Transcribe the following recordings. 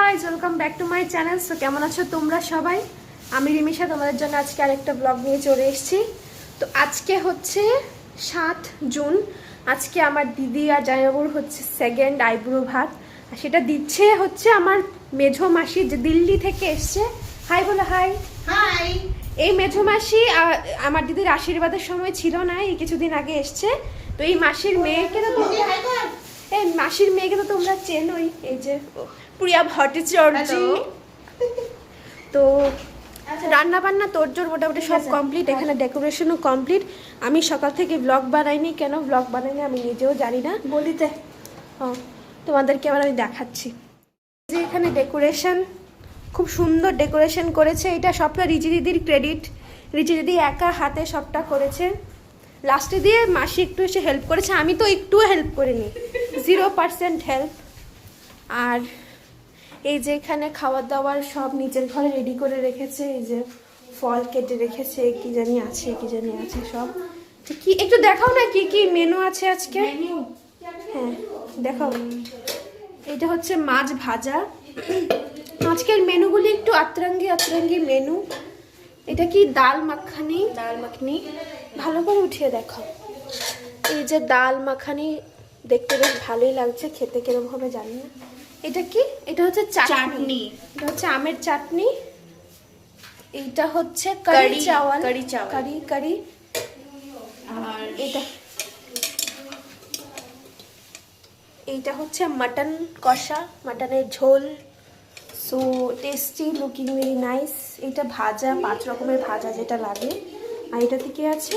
Guys, welcome back to my channel. So কেমন আছো তোমরা সবাই? আমি রিমিশা তোমাদের জন্য আজকে আরেকটা ব্লগ নিয়ে চলে এসেছি। তো আজকে হচ্ছে 7 জুন। আজকে আমার দিদি আর জামাইবাবুর হচ্ছে সেকেন্ড আইব্রো ভাত, আর সেটা দিচ্ছে হচ্ছে আমার মেঝো মাসি, যে দিল্লি থেকে এসছে। হাই বলো, হাই। হাই। এই মেঝো মাসি আমার দিদির আশীর্বাদের সময় ছিল না, এই কিছুদিন আগে এসছে। তো এই মাসির মেয়েকে তো এই মাসির মেয়েকে তো তোমরা চেনোই, এই যে প্রিয়া ভট্টাচার্য। তো রান্না বান্না তোড়জোড় মোটামুটি সব কমপ্লিট, এখানে ডেকোরেশনও কমপ্লিট। আমি সকাল থেকে ব্লগ বানাইনি, কেন ব্লগ বানাইনি আমি নিজেও জানি না। বলিতে তোমাদেরকে আবার আমি দেখাচ্ছি যে এখানে ডেকোরেশন খুব সুন্দর ডেকোরেশন করেছে। এটা সবটা রিচি দিদির ক্রেডিট, রিচি দিদি একা হাতে সবটা করেছে। লাস্টে দিয়ে মাসি একটু এসে হেল্প করেছে, আমি তো একটুও হেল্প করিনি, 0% হেল্প। আর এই যে এখানে খাবার দাবার সব নিচের ঘরে রেডি করে রেখেছে, এই যে ফল কেটে রেখেছে, কি জানি আছে সব। কি একটু দেখাও না কি কি মেনু আছে আজকে। হ্যাঁ দেখাও। এটা হচ্ছে মাছ ভাজা। আজকের মেনুগুলি একটু আতরঙ্গি মেনু। এটা কি ডাল মাখনি, ভালো করে উঠিয়ে দেখো। এই যে ডাল মাখানি, দেখতে বেশ ভালোই লাগছে, খেতে কিরকম হবে জানি না। এটা কি? এটা হচ্ছে চাটনি, এটা হচ্ছে আমের চাটনি। এইটা হচ্ছে কারি চাওয়াল, কারি। আর এইটা হচ্ছে মাটন কষা, মাটনের ঝোল। So tasty, looking very nice. এটা ভাজা, 5 রকমের ভাজা যেটা লাগে। আর এটাতে কি আছে?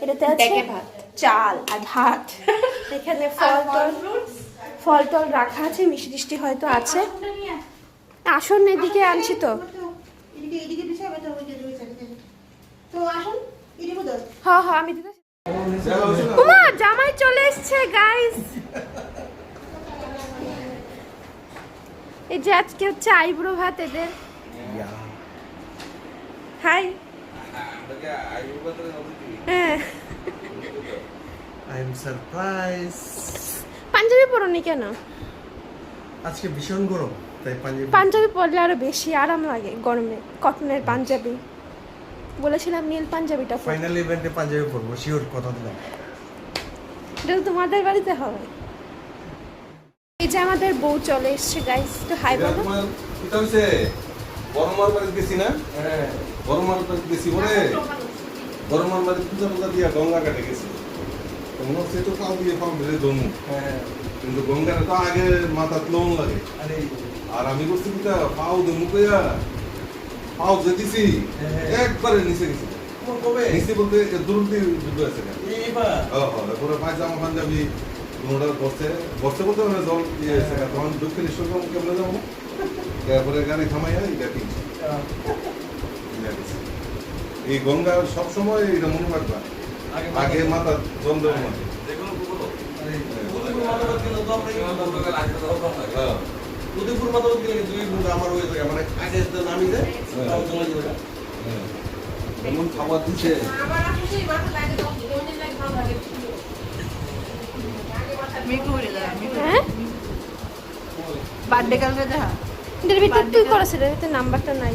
এটাতে আছে ভাত, চাল আর ভাত। এখানে ফল টল রাখা আছে, মিষ্টি হয়তো আছে। আসুন এদিকে আনছি তো। হ্যাঁ আমি দিতে। ওমা জামাই চলে এসছে গাইস। এই যে আজকে হচ্ছে আইব্রো ভাত এদের। হাই। হ্যাঁ আই এম সারপ্রাইজ। পাঞ্জাবি পরনি কেন? আজকে ভীষণ গরম, তাই পাঞ্জাবি পরলে আরো বেশি আরাম লাগে গরমে। কটনের পাঞ্জাবি বলেছিলাম, নীল পাঞ্জাবিটা। ফাইনাল ইভেন্টে পাঞ্জাবি পরবো, শিওর, কথা দিলাম। এটা তো তোমাদের বাড়িতে হবে। এই যে আমাদের বউ চলে এসছে গাইস, তো হাই বলো। এটা হইছে বড়মার বাড়ি গেছি না? হ্যাঁ, বড়মার বাড়ি গেছি বলে বড়মার বাড়ি পূজা দিয়া গঙ্গা ঘাটে গেছি। তো মনে হচ্ছে তো পাও দিয়ে পাও ধরে দমু। হ্যাঁ, কিন্তু গঙ্গাটা তো আগে মাথা লোন লাগে। আর আমি করছি কি পাও দমু কইয়া পাও যেতেছি একবারে নিচে গেছি। নিচে বলতে দূর দিয়ে ডুবে আছে। পুরো পায়জামা পাঞ্জাবি কোনোটা বসতে বলতে মানে জল দিয়ে তখন দক্ষিণেশ্বর কেমনে যাবো, তারপরে গাড়ি থামাইয়া এটা কিনছি। এই গঙ্গা সবসময় এটা মনে রাখবা, আগে মাথা জল দেবো মানে উদয়পুর মাথা গেলে 2 ঘন্টা আমার হয়ে থাকে, মানে আগে নামি যায় এমন খাবার দিচ্ছে। বার্থডে কালকে দেখা এটার ভিতর তুই করেছিস, এটাতে নাম্বারটা নাই।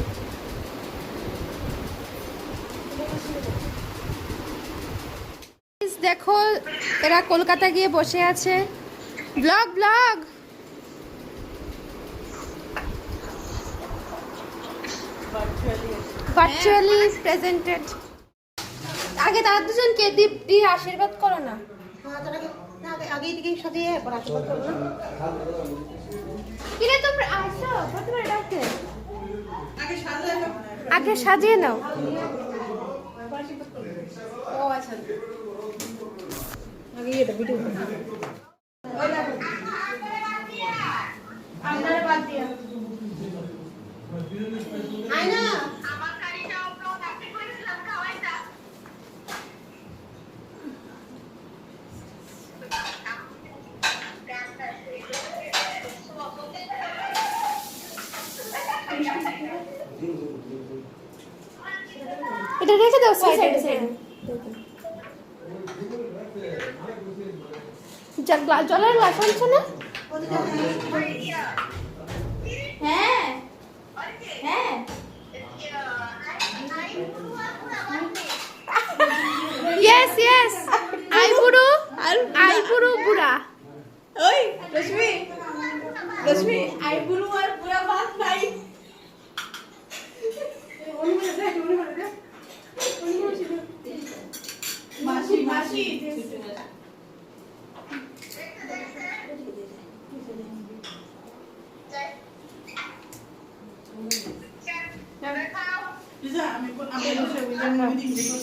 দেখো এরা কলকাতা গিয়ে বসে আছে। Blog virtually presented. আগে তারা দুজনকে দীপ্তি আশীর্বাদ করো না। আগে এদিকে সাজিয়ে পর আশীর্বাদ করবো না। কিরে তোমরা আসো, প্রথমে ডাকতে আগে সাজিয়ে নাও। ও আচ্ছা, আগে এটা ভিডিও আপনারা বাদ দিয়া আয়না আমার গাড়িটা আপলোড আপনি করেছিলাম খাওয়াইতা। এটা রেখে দাও সাইডে। জলের গ্লাস আনছো না? হ্যাঁ আইবুলু আর পুরা ভাত নাই মাসি মাসি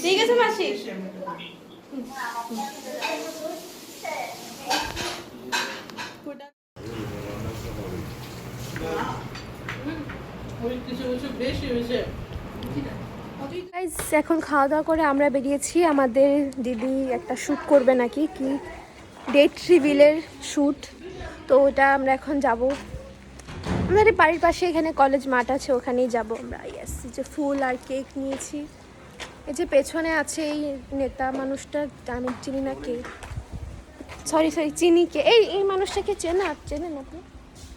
ঠিক আছে মাসি Guys, এখন খাওয়া দাওয়া করে আমরা বেরিয়েছি। আমাদের দিদি একটা শ্যুট করবে নাকি, কি ডেট রিভিলের শ্যুট, তো ওটা আমরা এখন যাব। আমাদের বাড়ির পাশে এখানে কলেজ মাঠ আছে, ওখানেই যাব আমরা। ইয়েস, যে ফুল আর কেক নিয়েছি। এই যে পেছনে আছে এই নেতা মানুষটা, আমি চিনি না কে, সরি চিনি কে, এই মানুষটাকে চেনেন আপনি?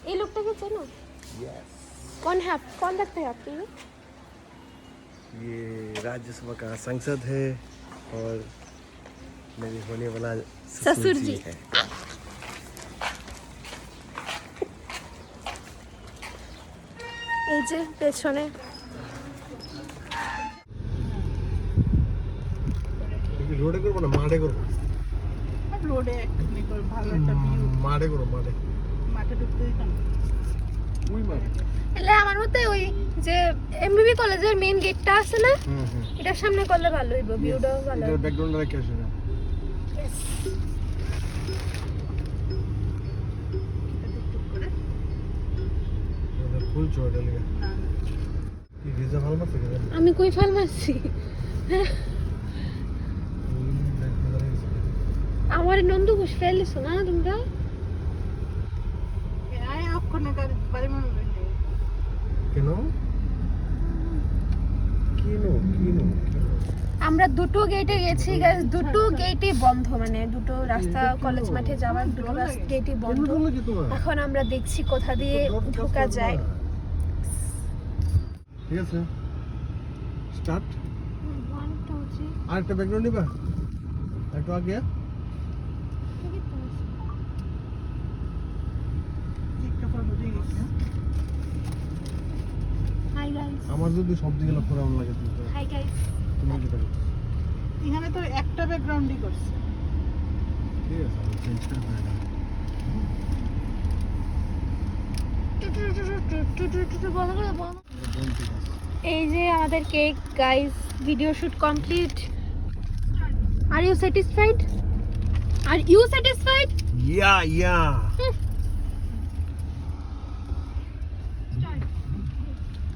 এই লোকটাকে চেনো? कौन लगता है आपको ये? ये राज्यसभा का सांसद है और मेरे होने वाला ससुर जी है। এই যে পেছনে রোডে করবো না, মাঠে করবো। রোডে ভালো একটা ভিউ, মাঠে করবো, মাঠে। মাঠে ঢুকতে দিতাম ওই মাঠে। এলে আমার মতে ওই যে এমবিবি কলেজের মেইন গেটটা আছে না, এটার সামনে করলে ভালো হইব, ভিউটাও ভালো। এটার ব্যাকগ্রাউন্ড রেখে আসে না। ফুল চড়ে লাগে। এই ভিজা ভালো না ফেলে দেন। আমি কই ফাল মারছি? আমার নন্দু ঘুষ ফেলিস না তোমরা? আয় ওখানে বাড়ি মনে রইলে কেন? আমরা দুটো গেটে গেছি গাইস, দুটো গেটই বন্ধ, মানে দুটো রাস্তা কলেজ মাঠে যাওয়ার দুটো গেটই বন্ধ। এখন আমরা দেখছি কোথা দিয়ে ঢোকা যায়। ঠিক আছে, স্টার্ট। 1 2 3 আরেকটা ব্যাকগ্রাউন্ড নিবা, একটু আগে। একটা ফটো দিয়ে গেছে। হাই গাইস, আমার যদি সব দিকে লক্ষ্য রাউন্ড লাগে হাই গাইস। তুমি যেটা করো। এখানে তো একটা ব্যাকগ্রাউন্ডই করছে। ঠিক আছে, আমি চেঞ্জ করে দিলাম। এই যে আমাদের cake guys, video shoot complete. Are you satisfied? या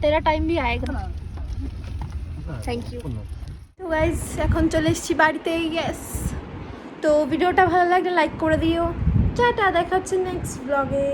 तेरा टाइम भी आएगा। Thank you. তো গাইস এখন চলে এসেছি বাড়িতে। ইয়েস, তো ভিডিওটা ভালো লাগলে লাইক করে দিও। টাটা, দেখা হচ্ছে নেক্সট ব্লগে।